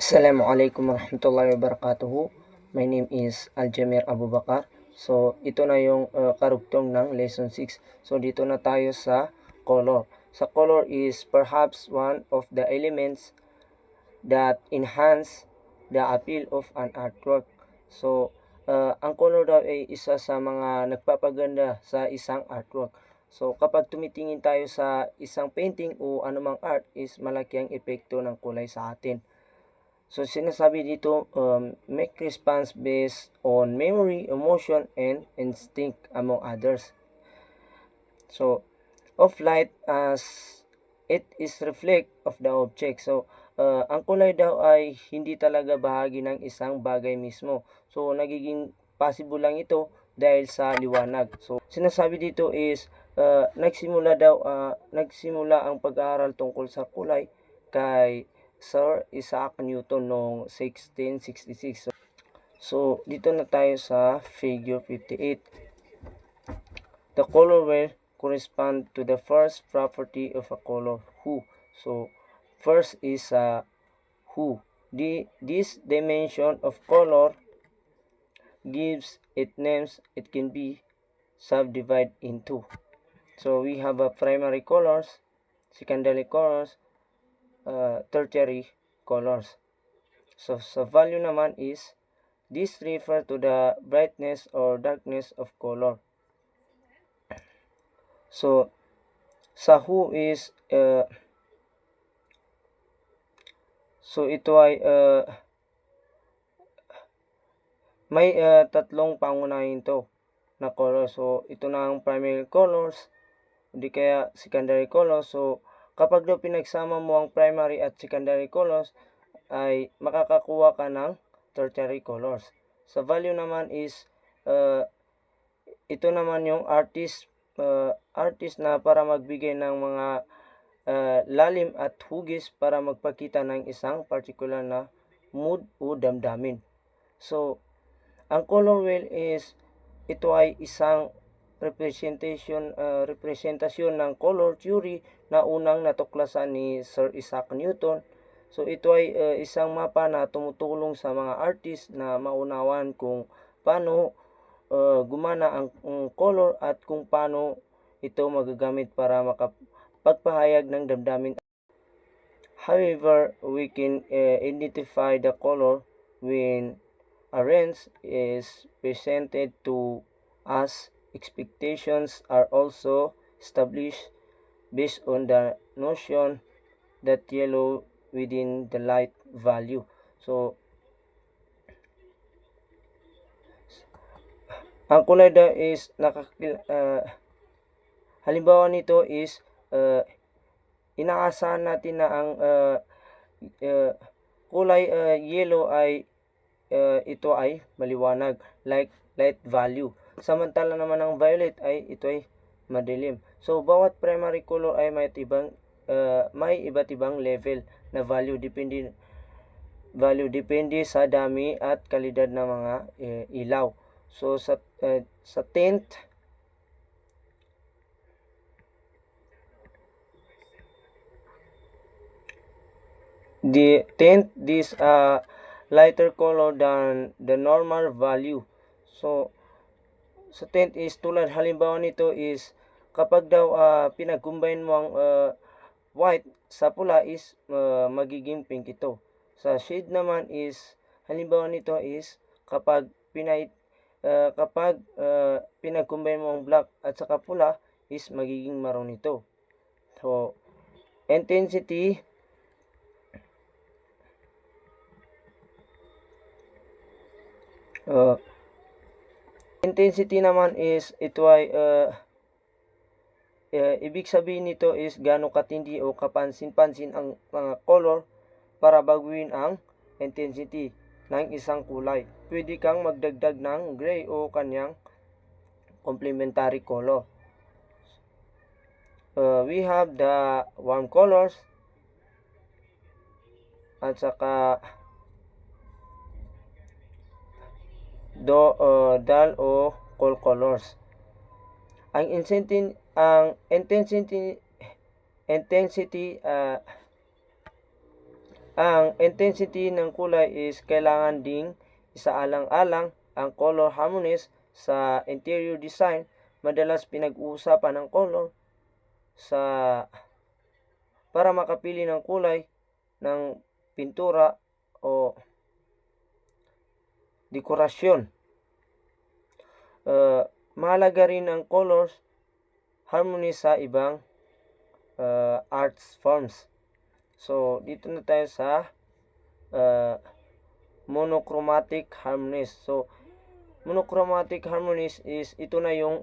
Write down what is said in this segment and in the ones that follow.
Assalamualaikum warahmatullahi wabarakatuh. My name is Aljamir Abu Bakar. So, ito na yung karugtong ng lesson 6. So, dito na tayo sa color. Sa color is perhaps one of the elements that enhance the appeal of an artwork. So, ang color daw ay isa sa mga nagpapaganda sa isang artwork. So, kapag tumitingin tayo sa isang painting o anumang art is malaki ang epekto ng kulay sa atin. So, sinasabi dito, make response based on memory, emotion, and instinct among others. So, of light as it is reflect of the object. So, ang kulay daw ay hindi talaga bahagi ng isang bagay mismo. So, nagiging possible lang ito dahil sa liwanag. So, sinasabi dito is, nagsimula ang pag-aaral tungkol sa kulay kay Sir Isaac Newton noong 1666. So, dito na tayo sa figure 58. The color will correspond to the first property of a color, hue. So, first is hue. This dimension of color gives it names. It can be subdivided into. So, we have a primary colors, secondary colors, tertiary colors. So, sa value naman is, this refer to the brightness or darkness of color. So, sa hue is, so ito ay, may tatlong pangunahin to na color. So, ito na ang primary colors, hindi kaya secondary colors. So, kapag daw pinagsama mo ang primary at secondary colors, ay makakakuha ka ng tertiary colors. Sa value naman is, ito naman yung artist na para magbigay ng mga lalim at hugis para magpakita ng isang particular na mood o damdamin. So, ang color wheel is, ito ay isang representasyon ng color theory na unang natuklasan ni Sir Isaac Newton. So, ito ay isang mapa na tumutulong sa mga artist na maunawan kung paano gumana ang color at kung paano ito magagamit para makapagpahayag ng damdamin. However, we can identify the color when a range is presented to us. Expectations are also established based on the notion that yellow within the light value. So, ang kulay daw is halimbawa nito is inaasahan natin na ang kulay yellow ay ito ay maliwanag, like light value. Samantala naman ang violet ay ito ay madilim. So, bawat primary color ay may iba't ibang level na value depende sa dami at kalidad ng mga ilaw. So, sa tint, this lighter color than the normal value. So, sa tint is tulad halimbawa nito is kapag daw pinag-combine mo ang white sa pula is magiging pink ito. Sa shade naman is halimbawa nito is kapag pinag-combine mo ang black at saka pula is magiging maroon ito. So, intensity naman is ito ay ibig sabihin nito is gaano katindi o kapansin-pansin ang mga color para baguhin ang intensity ng isang kulay. Pwede kang magdagdag ng gray o kanyang complementary color. We have the warm colors at saka dull o cool colors. Ang intensity Ang intensity ng kulay is kailangan ding isaalang-alang. Ang color harmonies sa interior design, madalas pinag-uusapan ng color sa para makapili ng kulay ng pintura o dekorasyon. Mahalaga rin ang colors harmony sa ibang arts forms. So, dito na tayo sa monochromatic harmonies. So, monochromatic harmonies is ito na yung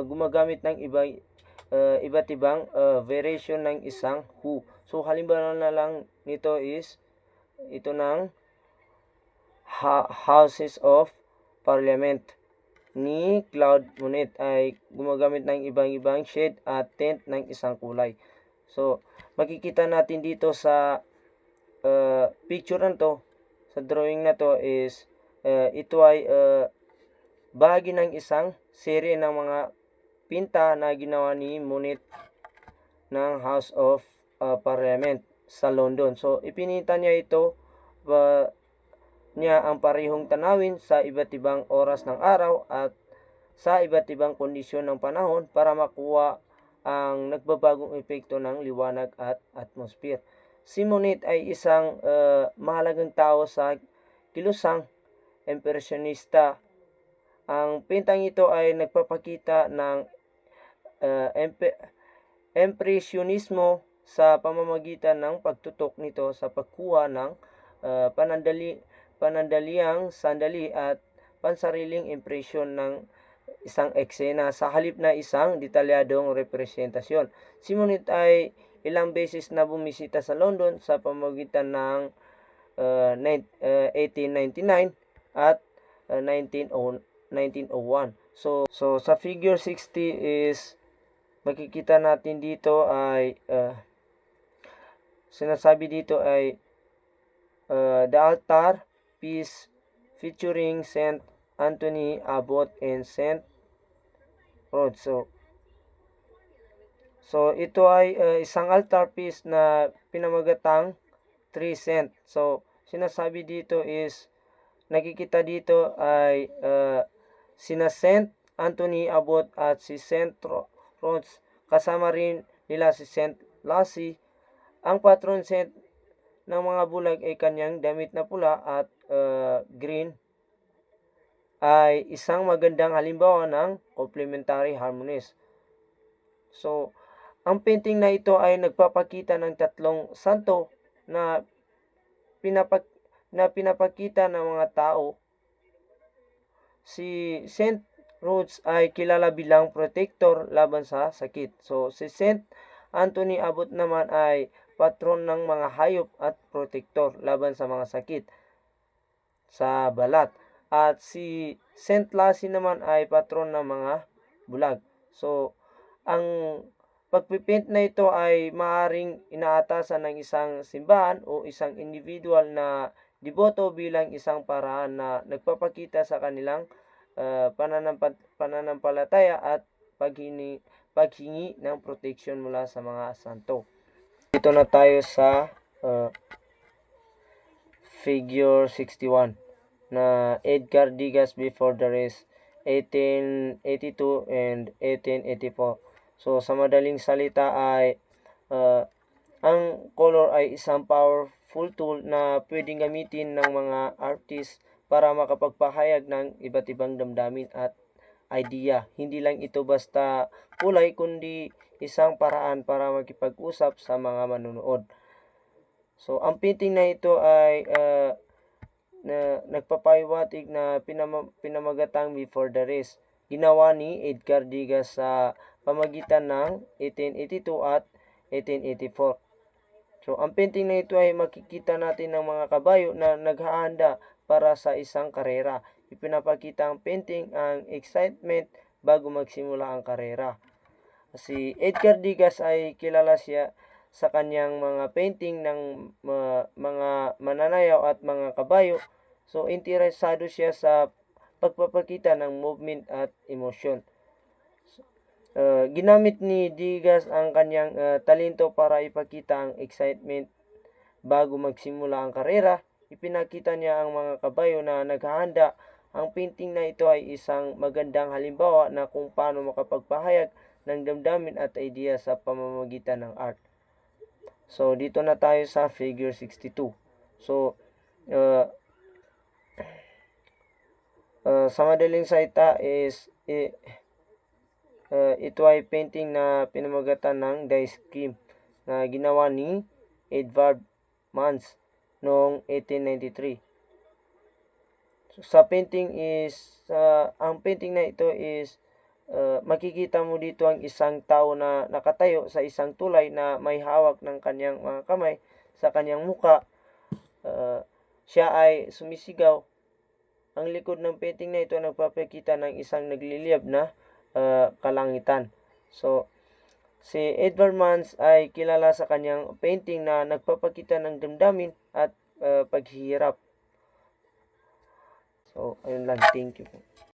gumagamit ng iba't ibang variation ng isang hue. So, halimbawa na lang nito is ito ng Houses of Parliament ni Claude Monet ay gumagamit ng ibang-ibang shade at tint ng isang kulay. So, makikita natin dito sa picture na to, sa drawing na to is ito ay bahagi ng isang serye ng mga pinta na ginawa ni Monet ng House of Parliament sa London. So, ipinita niya ito niya ang parehong tanawin sa iba't ibang oras ng araw at sa iba't ibang kondisyon ng panahon para makuha ang nagbabagong epekto ng liwanag at atmosphere. Si Monet ay isang mahalagang tao sa kilusang impressionista. Ang pintang ito ay nagpapakita ng impressionismo sa pamamagitan ng pagtutok nito sa pagkuha ng panandaliang sandali at pansariling impresyon ng isang eksena sa halip na isang detalyadong representasyon. Si Monet ay ilang beses na bumisita sa London sa pamamagitan ng 1899 at 1901. So sa figure 60 is makikita natin dito ay sinasabi dito ay the altar piece featuring Saint Anthony Abbot and Saint Rhodes. So ito ay isang altar piece na pinamagatang 3 cent. So sinasabi dito is nakikita dito ay sina Saint Anthony Abbot at si Saint Rhodes, kasama rin nila si Saint Lassie. Ang patron saint ng mga bulag ay kanyang damit na pula at green ay isang magandang halimbawa ng complementary harmonies. So, ang painting na ito ay nagpapakita ng tatlong santo na pinapakita ng mga tao. Si Saint Rhodes ay kilala bilang protector laban sa sakit. So, si Saint Anthony Abbot naman ay patron ng mga hayop at protector laban sa mga sakit sa balat. At si Saint Lassie naman ay patron ng mga bulag. So, ang pagpipaint na ito ay maaaring inaatasan ng isang simbahan o isang individual na deboto bilang isang paraan na nagpapakita sa kanilang pananampalataya at paghingi ng protection mula sa mga santo. Dito na tayo sa figure 61 na Edgar Degas before the race 1882 and 1884. So sa madaling salita ay ang color ay isang powerful tool na pwedeng gamitin ng mga artist para makapagpahayag ng iba't ibang damdamin at idea. Hindi lang ito basta kulay kundi isang paraan para makipag-usap sa mga manonood. So ang painting na ito ay nagpapahiwatig na pinamagatang before the race. Ginawa ni Edgar Degas sa pamagitan ng 1882 at 1884. So ang painting na ito ay makikita natin ng mga kabayo na naghahanda para sa isang karera. Ipinapakita ang painting ang excitement bago magsimula ang karera. Si Edgar Degas ay kilala siya sa kanyang mga painting ng mga mananayaw at mga kabayo. So interesado siya sa pagpapakita ng movement at emosyon. Ginamit ni Degas ang kanyang talento para ipakita ang excitement bago magsimula ang karera, ipinakita niya ang mga kabayo na naghahanda. Ang painting na ito ay isang magandang halimbawa na kung paano makapagpahayag ng damdamin at idea sa pamamagitan ng art. So, dito na tayo sa figure 62. So, sa madaling salita is ito ay painting na pinamagatan ng Die Scheme na ginawa ni Edvard Munch noong 1893. So, sa painting is ang painting na ito is makikita mo dito ang isang tao na nakatayo sa isang tulay na may hawak ng kanyang mga kamay sa kanyang muka. Siya ay sumisigaw. Ang likod ng painting na ito nagpapakita ng isang nagliliyab na kalangitan. So, si Edvard Munch ay kilala sa kanyang painting na nagpapakita ng damdamin at paghihirap. So, ayun lang. Thank you po.